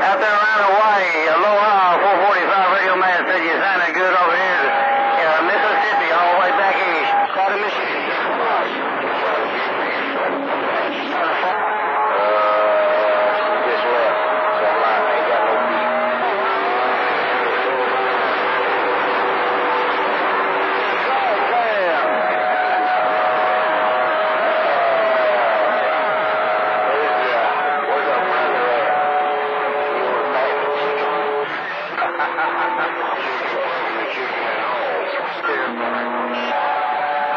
out there around Hawaii. Aloha, 445 radio man said you sounded good over here in Mississippi, all the way back east. Side of Michigan. Just left. So I ain't got no beat. Where's our brother at? He was back in chicken.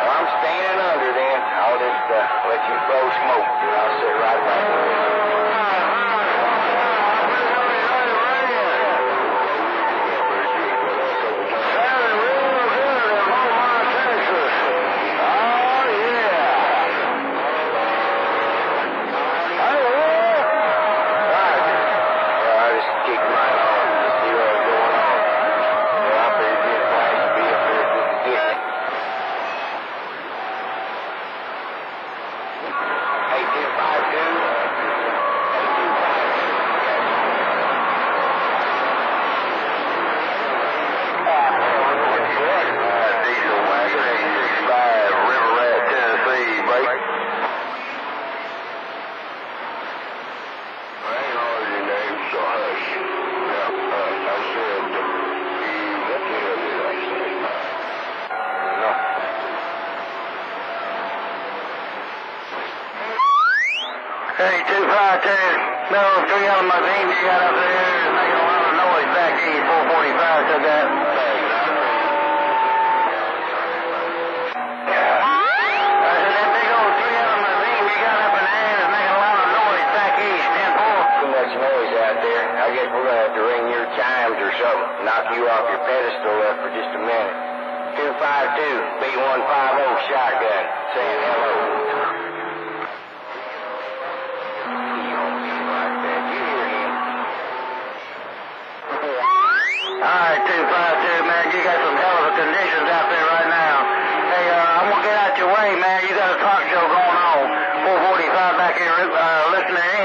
Well, I'm standing under then. I'll just let you blow smoke. I'll sit right back there. Hey, 252, no, 3 limousine you got up there is making a lot of noise back east. 445 said that. I said that big old 3 limousine you got up in there is making a lot of noise back east. 10-4. Too much noise out there. I guess we're going to have to ring your chimes or something. Knock you off your pedestal for just a minute. 252, B150 shotgun, saying hello. Alright, 252, man, you got some hell of a conditions out there right now. Hey, I'm gonna get out your way, man. You got a talk show going on. 445 back here listening in.